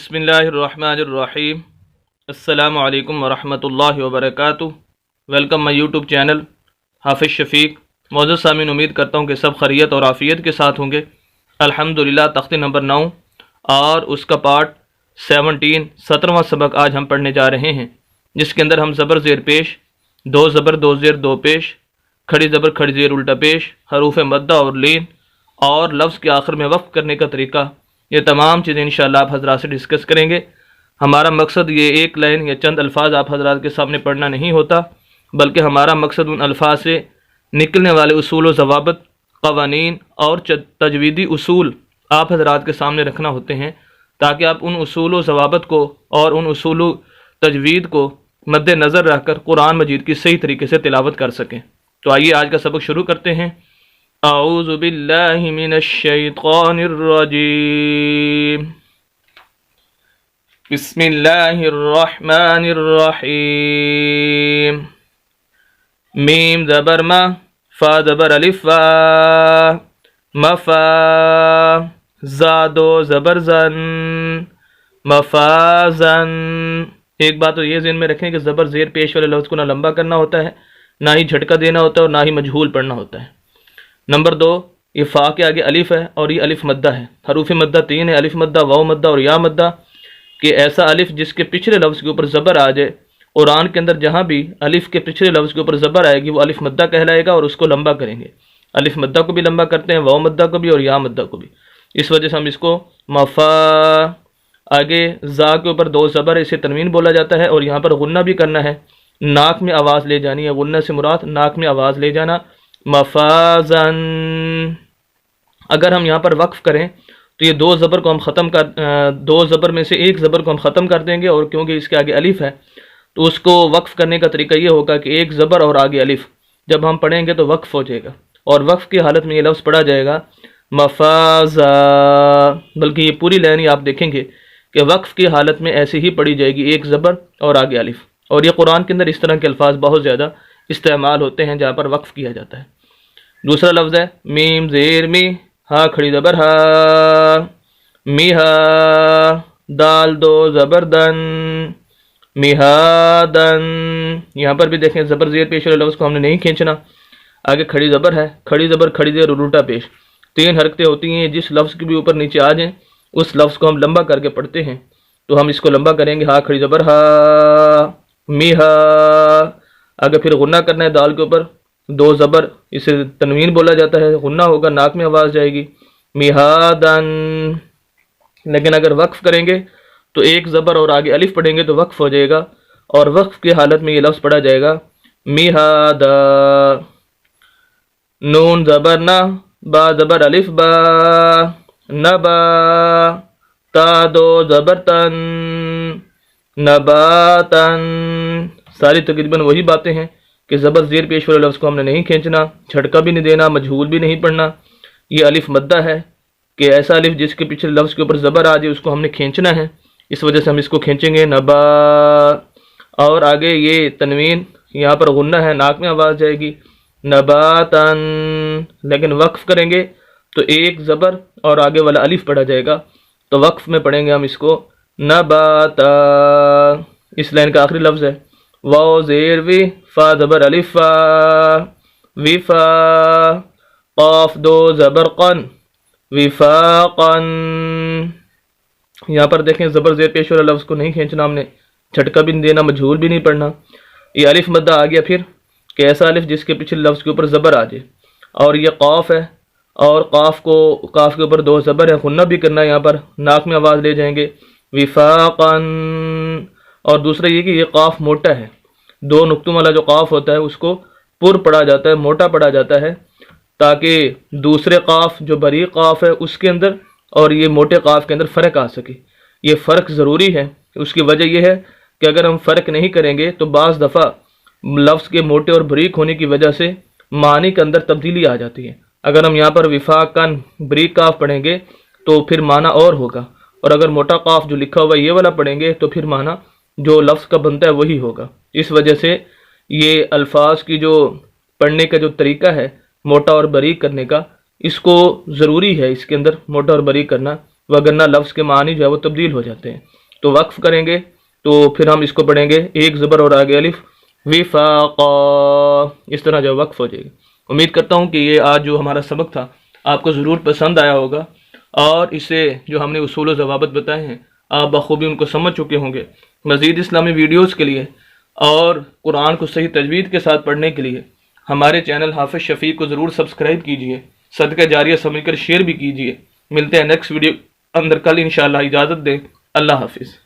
बिस्मिल्लाहिर्रहमानिर्रहीम। अस्सलामु अलैकुम वरहमतुल्लाहि वबरकातुह। वेलकम माय यूट्यूब चैनल हाफिज़ शफीक। मौजूद सामीन, उम्मीद करता हूँ कि सब खैरियत और आफ़ियत के साथ होंगे। अल्हम्दुलिल्लाह, तख्ती नंबर 9 और उसका पार्ट 17वां सबक आज हम पढ़ने जा रहे हैं, जिसके अंदर हम ज़बर ज़ेर पेश, दो ज़बर दो ज़ेर दो पेश, खड़ी ज़बर खड़ी ज़ेर उल्टा पेश, हरूफ मद्दा और लीन और लफ्ज़ के आखिर में वक़्फ़ करने का तरीका, ये तमाम चीज़ें इंशाअल्लाह आप हज़रात से डिस्कस करेंगे। हमारा मकसद ये एक लाइन या चंद अल्फाज आप हज़रात के सामने पढ़ना नहीं होता, बल्कि हमारा मकसद उन अल्फाज से निकलने वाले उसूल व ज़वाबित, क़वानीन और तजवीदी उसूल आप हज़रात के सामने रखना होते हैं, ताकि आप उन उसूल व ज़वाबित को और उन उसूल व तजवीद को मद्देनज़र रखकर कुरान मजीद की सही तरीके से तिलावत कर सकें। तो आइए आज का सबक शुरू करते हैं। अऊज़ु बिल्लाहि मिनश शैतानिर रजीम। बिस्मिल्लाहिर रहमानिर रहीम। मीम ज़बर मा, फा ज़बर अलिफ वा, मफा, ज़ा दो ज़बर ज़न, मफाज़न। एक बात तो ये ज़हन में रखें कि ज़बर ज़ेर पेश वाले लफ्ज़ को ना लंबा करना होता है, ना ही झटका देना होता है और ना ही मजहूल पढ़ना होता है। नंबर 2, ये फ़ा के आगे अलिफ है और ये अलिफ मद्दा है। हरूफ मद्दा 3 है, अलिफ मद्दा, वाव मद्दा और या मद्दा। कि ऐसा अलिफ जिसके पिछले लफ्ज़ के ऊपर ज़बर आ जाए, कुरान के अंदर जहाँ भी अलिफ के पिछले लफ्ज़ के ऊपर ज़बर आएगी वो अलिफ मद्दा कहलाएगा और उसको लंबा करेंगे। अलिफ मद्दा को भी लंबा करते हैं, वाव मद्दा को भी और या मद्दा को भी। इस वजह से हम इसको मफ़ा, आगे ज़ा के ऊपर दो ज़बर, इसे तनवीन बोला जाता है। और यहाँ पर गुन्ना भी करना है, नाक में आवाज़ ले जानी है। गुन्ना से मुराद नाक में आवाज़ ले जाना, मफ़ाज़न। अगर हम यहाँ पर वक्फ़ करें तो ये दो ज़बर को हम ख़त्म कर, दो ज़बर में से एक ज़बर को हम ख़त्म कर देंगे, और क्योंकि इसके आगे अलिफ है तो उसको वक्फ़ करने का तरीका ये होगा कि एक ज़बर और आगे अलिफ जब हम पढ़ेंगे तो वक्फ़ हो जाएगा, और वक्फ़ की हालत में ये लफ्ज़ पढ़ा जाएगा मफ़ाज़ा। बल्कि ये पूरी लाइन ही आप देखेंगे कि वक्फ़ की हालत में ऐसे ही पढ़ी जाएगी, एक ज़बर और आगे अलिफ। और ये कुरान के अंदर इस तरह के अल्फाज बहुत ज़्यादा इस्तेमाल होते हैं जहाँ पर वक्फ़ किया जाता है। दूसरा लफ्ज़ है मीम ज़ेर मी, हा खड़ी ज़बर हा, मिहा, दाल दो ज़बर दन, मिहादन। यहाँ पर भी देखें ज़बर ज़ेर पेश वाले लफ्ज़ को हमने नहीं खींचना। आगे खड़ी ज़बर है, खड़ी ज़बर खड़ी ज़ेर उल्टा पेश। 3 हरकतें होती हैं, जिस लफ्ज़ के भी ऊपर नीचे आ जाएँ उस लफ्ज़ को हम लंबा करके पढ़ते हैं। तो हम इसको लंबा करेंगे, हा खड़ी ज़बर हा, मिहा। आगे फिर गुन्ना करना है दाल के ऊपर, दो ज़बर, इसे तनवीन बोला जाता है, गुन्ना होगा, नाक में आवाज़ जाएगी, मिहादन। लेकिन अगर वक्फ़ करेंगे तो एक ज़बर और आगे अलिफ पढ़ेंगे तो वक्फ़ हो जाएगा, और वक्फ़ की हालत में ये लफ्ज़ पढ़ा जाएगा मिहादा। नून ज़बर ना, बा ज़बर अलिफ बा, नबा, ता दो ज़बर तन, नबातन। सारी तकरीबन वही बातें हैं कि ज़बर ज़ेर पेश वाले लफ्ज़ को हमने नहीं खींचना, झटका भी नहीं देना, मजहूल भी नहीं पढ़ना। ये अलिफ मद्दा है कि ऐसा अलिफ जिसके पिछले लफ्ज़ के ऊपर ज़बर आ जाए उसको हमने खींचना है, इस वजह से हम इसको खींचेंगे नबा। और आगे ये तनवीन, यहाँ पर गुन्ना है, नाक में आवाज़ जाएगी, नबातन। लेकिन वक्फ़ करेंगे तो एक ज़बर और आगे वाला अलिफ पढ़ा जाएगा, तो वक्फ़ में पढ़ेंगे हम इसको नबाता। इस लाइन का आखिरी लफ्ज़ है वाव ज़ेर वी, फा ज़बर अलिफ फा, विफा, क़ाफ दो ज़बर क़न, विफ़ाक़न। यहाँ पर देखें ज़बर ज़ेर पेश वाला लफ्ज़ को नहीं खींचना हमने, झटका भी नहीं देना, मजहूल भी नहीं पढ़ना। ये अलिफ मद्दा आ गया फिर कि ऐसा अलिफ जिसके पिछले लफ्ज़ के ऊपर ज़बर आ जाए। और ये क़ाफ है, और क़ाफ के ऊपर दो ज़बर है, गुन्ना भी करना है, यहाँ पर नाक में आवाज़ ले जाएंगे, विफ़ाक़न। और दूसरा ये कि ये क़ाफ मोटा है, 2 नुक्तों वाला जो क़ाफ होता है उसको पुर पढ़ा जाता है, मोटा पढ़ा जाता है, ताकि दूसरे क़ाफ जो बरीक़ क़ाफ है उसके अंदर और ये मोटे क़ाफ के अंदर फ़र्क आ सके। ये फ़र्क ज़रूरी है। उसकी वजह यह है कि अगर हम फ़र्क नहीं करेंगे तो बाज़ दफ़ा लफ्ज़ के मोटे और बरीक़ होने की वजह से मानी के अंदर तब्दीली आ जाती है। अगर हम यहाँ पर विफ़ाक़न बरीक़ क़ाफ पढ़ेंगे तो फिर माना और होगा, और अगर मोटा क़ाफ जो लिखा हुआ है ये वाला पढ़ेंगे तो फिर माना जो लफ्ज़ का बनता है वही होगा। इस वजह से ये अल्फाज की जो पढ़ने का जो तरीका है मोटा और बरीक करने का, इसको ज़रूरी है इसके अंदर मोटा और बरीक करना, वगरना लफ्ज़ के मानी जो है वो तब्दील हो जाते हैं। तो वक्फ करेंगे तो फिर हम इसको पढ़ेंगे, एक ज़बर और आगे अलिफ, विफाक़ा, इस तरह जो वक्फ हो जाएगी। उम्मीद करता हूँ कि ये आज जो हमारा सबक था आपको ज़रूर पसंद आया होगा और इससे जो हमने उसूल व ज़वाबित बताए हैं आप बखूबी उनको समझ चुके होंगे। मज़ीद इस्लामी वीडियोज़ के लिए और कुरान को सही तजवीद के साथ पढ़ने के लिए हमारे चैनल हाफिज़ शफ़ीक को ज़रूर सब्सक्राइब कीजिए, सदका जारिया समझकर शेयर भी कीजिए। मिलते हैं नेक्स्ट वीडियो अंदर कल इंशाअल्लाह। इजाज़त दें, अल्लाह हाफिज़।